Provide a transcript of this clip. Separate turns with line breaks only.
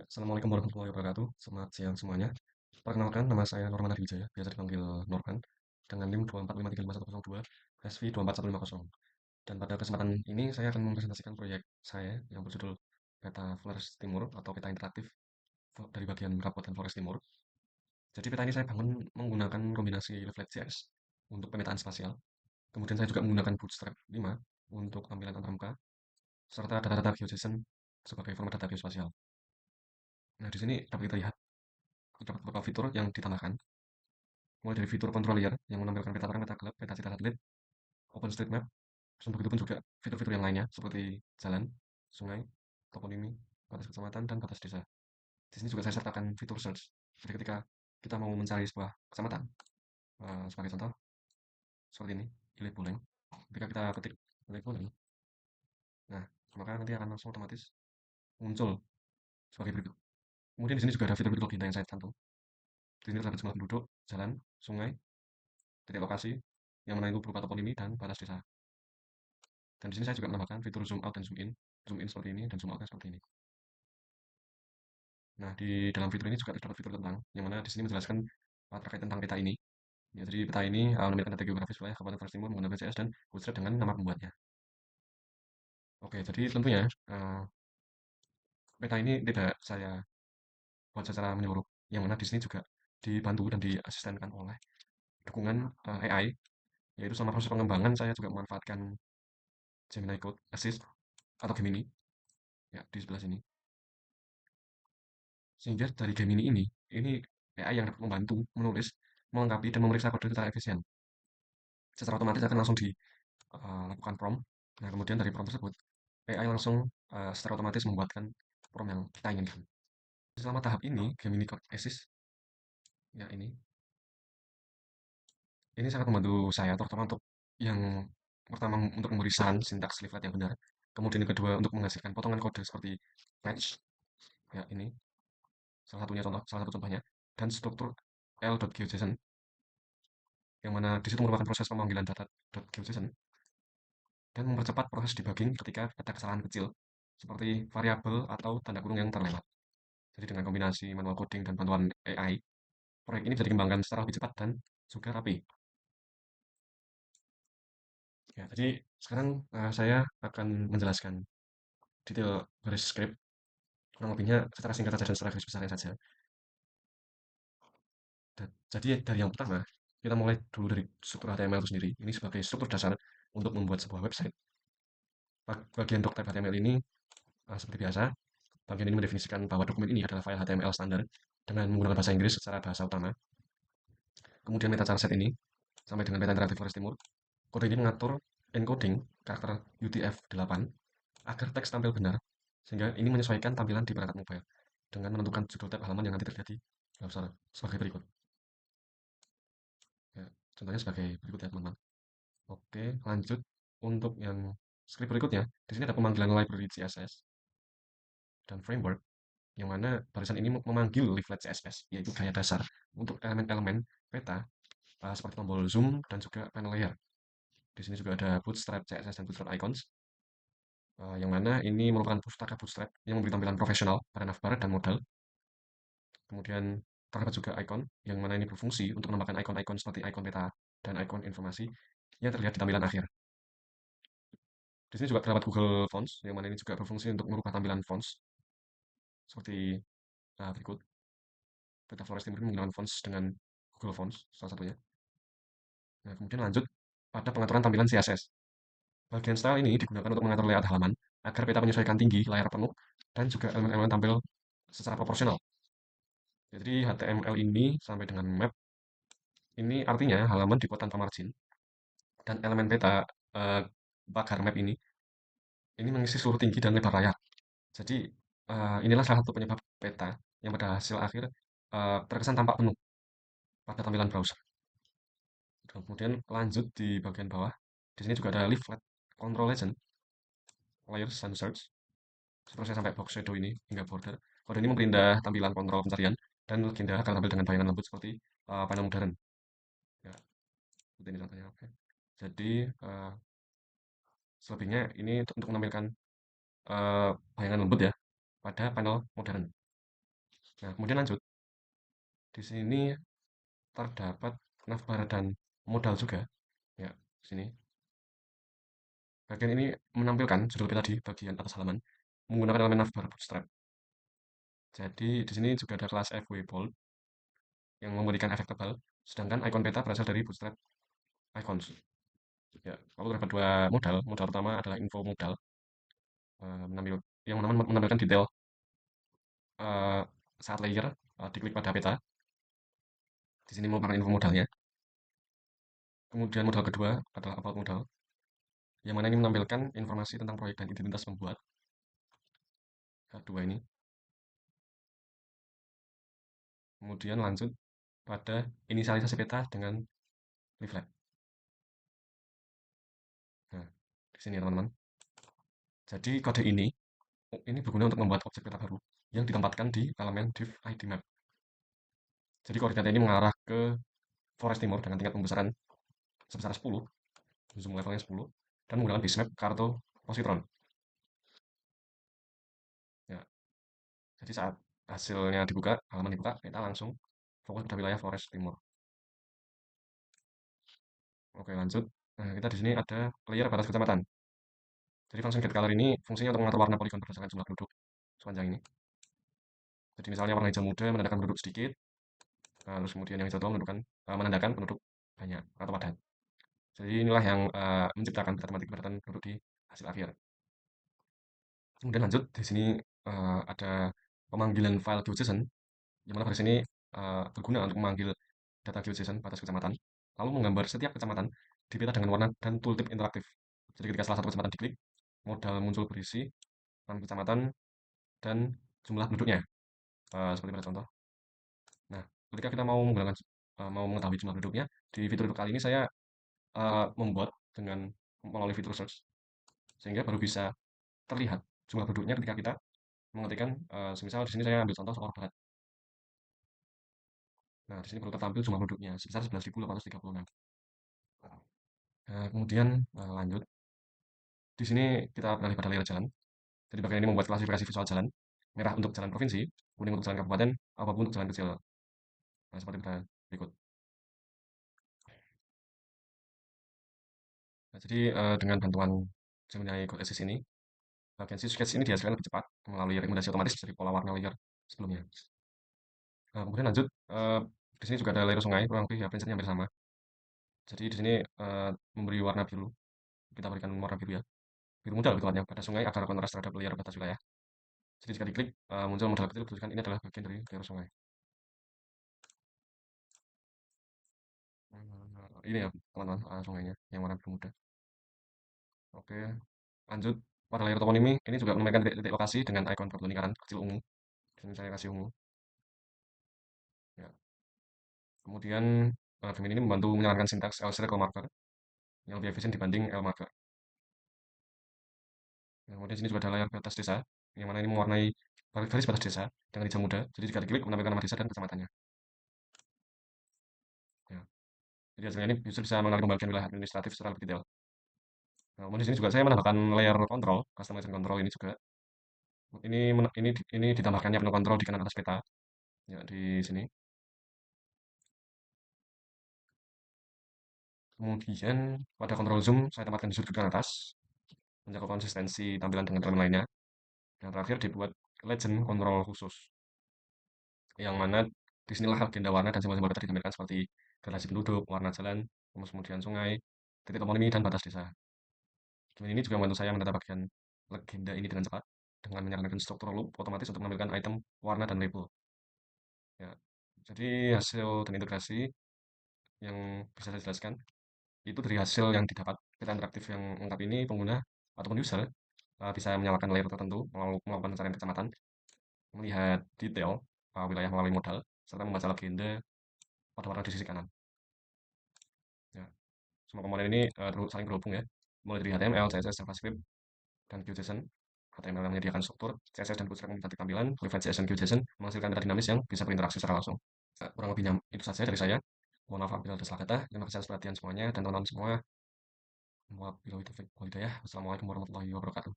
Assalamualaikum warahmatullahi wabarakatuh. Selamat siang semuanya. Perkenalkan, nama saya Norman Wijaya, biasa dipanggil Norman, dengan NIM 245355102, SV24150. Dan pada kesempatan ini saya akan mempresentasikan proyek saya yang berjudul Peta Flores Timur atau Peta Interaktif dari bagian Kabupaten Flores Timur. Jadi peta ini saya bangun menggunakan kombinasi Reflect.js untuk pemetaan spasial. Kemudian saya juga menggunakan Bootstrap 5 untuk tampilan antarmuka, serta data-data GeoJSON sebagai format data geospasial. Nah, di sini dapat kita lihat beberapa fitur yang ditambahkan, mulai dari fitur control layer yang menampilkan peta terang, peta gelap, peta citra satelit, OpenStreetMap, dan begitupun juga fitur-fitur yang lainnya seperti jalan, sungai, toponimi, batas kecamatan, dan batas desa. Di sini juga saya sertakan fitur search. Jadi ketika kita mau mencari sebuah kecamatan, sebagai contoh seperti ini, pilih Buleng. Ketika kita ketik pilih Buleng, nah maka nanti akan langsung otomatis muncul sebagai berikut. Kemudian di sini juga ada fitur-fitur login yang saya cantum. Di sini terdapat jumlah penduduk, jalan, sungai, titik lokasi, yang mana itu berupa toponimi dan batas desa. Dan di sini saya juga menambahkan fitur zoom out dan zoom in seperti ini dan zoom outnya seperti ini. Nah, di dalam fitur ini juga terdapat fitur tentang, yang mana di sini menjelaskan terkait tentang peta ini. Ya, jadi peta ini menampilkan data geografis wilayah Kabupaten Flores Timur menggunakan BCS dan Bootstrap dengan nama pembuatnya. Oke, jadi tentunya peta ini tidak saya buat secara menyeluruh, yang mana di sini juga dibantu dan diasistenkan oleh dukungan AI, yaitu selama proses pengembangan saya juga memanfaatkan Gemini Code Assist atau Gemini ya di sebelah sini. Sehingga dari Gemini ini AI yang dapat membantu menulis, melengkapi, dan memeriksa kode secara efisien. Secara otomatis akan langsung dilakukan prompt. Nah, kemudian dari prompt tersebut, AI langsung secara otomatis membuatkan prompt yang kita inginkan. Selama tahap ini, Gemini Code Assist, ya ini sangat membantu saya, terutama untuk yang pertama untuk memberi saran sintaks leaflet yang benar. Kemudian yang kedua untuk menghasilkan potongan kode seperti patch, ya ini salah satu contohnya, dan struktur L.GeoJSON yang mana di situ merupakan proses pemanggilan data.geojson dan mempercepat proses debugging ketika ada kesalahan kecil seperti variabel atau tanda kurung yang terlewat. Jadi dengan kombinasi manual coding dan bantuan AI, proyek ini bisa dikembangkan secara lebih cepat dan juga rapi. Ya, jadi sekarang saya akan menjelaskan detail garis script, kurang lebihnya secara singkat saja dan secara garis besarnya saja. Jadi dari yang pertama, kita mulai dulu dari struktur HTML itu sendiri. Ini sebagai struktur dasar untuk membuat sebuah website. Bagian doc type HTML ini seperti biasa, bagian ini mendefinisikan bahwa dokumen ini adalah file HTML standar dengan menggunakan bahasa Inggris secara bahasa utama. Kemudian meta charset ini sampai dengan peta interaktif Flores Timur. Kode ini mengatur encoding karakter UTF-8 agar teks tampil benar, sehingga ini menyesuaikan tampilan di perangkat mobile dengan menentukan judul tab halaman yang nanti terjadi browser sebagai berikut. Ya, contohnya sebagai berikut ya teman-teman. Oke, lanjut untuk yang script berikutnya. Di sini ada pemanggilan library CSS dan framework yang mana barisan ini memanggil leaflet CSS, yaitu gaya dasar untuk elemen-elemen peta seperti tombol zoom dan juga panel layer. Di sini juga ada Bootstrap CSS dan Bootstrap Icons, yang mana ini merupakan pustaka Bootstrap yang memberi tampilan profesional pada navbar dan modal. Kemudian terdapat juga icon, yang mana ini berfungsi untuk menambahkan icon-icon seperti icon peta dan icon informasi yang terlihat di tampilan akhir. Di sini juga terdapat Google Fonts, yang mana ini juga berfungsi untuk merubah tampilan fonts seperti berikut. Peta Flores Timur menggunakan fonts dengan Google Fonts, salah satunya. Nah, kemudian lanjut pada pengaturan tampilan CSS. Bagian style ini digunakan untuk mengatur layout halaman agar peta menyesuaikan tinggi layar penuh dan juga elemen-elemen tampil secara proporsional. Jadi HTML ini sampai dengan map ini artinya halaman dibuat tanpa margin dan elemen peta pagar map ini mengisi seluruh tinggi dan lebar layar. Jadi inilah salah satu penyebab peta yang pada hasil akhir terkesan tampak penuh pada tampilan browser. Kemudian lanjut di bagian bawah, di sini juga ada leaflet, control legend, layers, and search. Seterusnya sampai box shadow ini hingga border. Kode ini memperindah tampilan kontrol pencarian dan legenda akan tampil dengan bayangan lembut seperti panel modern. Ya, seperti ini contohnya. Oke. Jadi selebihnya ini untuk menampilkan bayangan lembut ya pada panel modern. Nah, kemudian lanjut. Di sini terdapat navbar dan modal juga. Ya, sini. Bagian ini menampilkan judul kita di bagian atas halaman menggunakan elemen navbar bootstrap. Jadi di sini juga ada kelas FW Bold yang memberikan efek tebal, sedangkan icon peta berasal dari bootstrap icons. Ya, lalu terdapat dua modal. Modal pertama adalah info modal, menampil, yang menampilkan detail eh, saat layer diklik pada peta. Di sini merupakan info modalnya. Kemudian modal kedua adalah about modal, yang mana ini menampilkan informasi tentang proyek dan identitas pembuat. Dua ini. Kemudian lanjut pada inisialisasi peta dengan leaflet. Nah, di sini teman-teman. Jadi kode ini berguna untuk membuat objek peta baru yang ditempatkan di elemen div ID map. Jadi koordinat ini mengarah ke Forest Timur dengan tingkat pembesaran sebesar 10, zoom levelnya 10, dan menggunakan basemap kartu positron. Ya, jadi saat hasilnya dibuka, halaman dibuka, kita langsung fokus pada wilayah Forest Timur. Oke, lanjut. Nah, kita di sini ada layer batas kecamatan. Jadi function getColor ini fungsinya untuk mengatur warna poligon berdasarkan jumlah penduduk sepanjang ini. Jadi misalnya warna hijau muda menandakan penduduk sedikit, terus kemudian yang hijau tua menandakan penduduk banyak atau padat. Jadi inilah yang menciptakan peta tematik kepadatan penduduk di hasil akhir. Kemudian lanjut, di sini ada pemanggilan file GeoJSON, yang mana baris ini berguna untuk memanggil data GeoJSON batas kecamatan, lalu menggambar setiap kecamatan di peta dengan warna dan tooltip interaktif. Jadi ketika salah satu kecamatan diklik, modal muncul berisi nama kecamatan dan jumlah penduduknya, seperti pada contoh. Nah, ketika kita mau mengetahui jumlah penduduknya, di fitur kali ini saya membuat dengan melalui fitur search, sehingga baru bisa terlihat jumlah penduduknya ketika kita mengetikkan, semisal di sini saya ambil contoh soal Barat. Nah, di sini baru tertampil jumlah penduduknya sebesar 11.836. Nah, kemudian lanjut. Di sini kita beralih pada layer jalan. Jadi bagian ini membuat klasifikasi visual jalan. Merah untuk jalan provinsi, kuning untuk jalan kabupaten, abu-abu untuk jalan kecil. Nah, seperti pada berikut. Nah, jadi dengan bantuan Gemini Code Assist ini, bagian sketch ini dihasilkan lebih cepat melalui rekomendasi otomatis dari pola warna layer sebelumnya. Nah, kemudian lanjut, di sini juga ada layer sungai, kurang lebih ya prinsipnya hampir sama. Jadi di sini memberi warna biru, kita berikan warna biru ya, biru muda lebih tepatnya pada sungai agar kontras terhadap layer batas wilayah. Jadi jika diklik, muncul modal kecil bertuliskan ini adalah bagian dari layer sungai. Ini ya teman-teman, sungainya yang warna biru muda. Oke, lanjut pada layer toponimi, ini juga menambahkan titik-titik lokasi dengan ikon batu lingkaran kecil ungu. Di sini saya kasih ungu. Ya. Kemudian Gemini ini membantu menjalankan sintaks L-circle marker yang lebih efisien dibanding L-marker. Nah, kemudian sini juga ada layar batas desa, yang mana ini mewarnai garis batas desa dengan hijau muda. Jadi jika diklik menampilkan nama desa dan kecamatannya. Ya. Jadi hasilnya ini bisa mengenali pembagian wilayah administratif secara lebih detail. Nah, kemudian di sini juga saya menambahkan layer control, customization control ini juga. Ini ditambahkannya penuh kontrol di kanan atas peta. Ya, di sini. Kemudian pada kontrol zoom saya tempatkan di sudut kanan atas, menjaga konsistensi tampilan dengan elemen lainnya. Yang terakhir dibuat legend kontrol khusus, yang mana disinilah agenda warna dan simbol-simbol peta ditampilkan seperti gradasi penduduk, warna jalan, kemudian sungai, titik toponimi, dan batas desa. Kemudian ini juga membantu saya menata bagian legenda ini dengan cepat, dengan menyarankan struktur loop otomatis untuk menampilkan item, warna, dan label. Ya. Jadi hasil dan integrasi yang bisa saya jelaskan itu dari hasil yang didapat peta interaktif yang lengkap ini, pengguna ataupun user bisa menyalakan layer tertentu, melakukan pencarian kecamatan, melihat detail wilayah melalui modal, serta membaca legenda pada warna di sisi kanan. Ya. Semua komponen ini saling berhubung ya, mulai dari HTML, CSS, JavaScript, dan GeoJSON. HTML yang menyediakan struktur, CSS dan Bootstrap membentuk tampilan, Leaflet JS dan GeoJSON menghasilkan data dinamis yang bisa berinteraksi secara langsung. Kurang lebihnya itu saja dari saya. Mohon maaf apabila ada salah kata. Terima kasih atas perhatian semuanya dan teman-teman semua. Wassalamualaikum warahmatullahi wabarakatuh.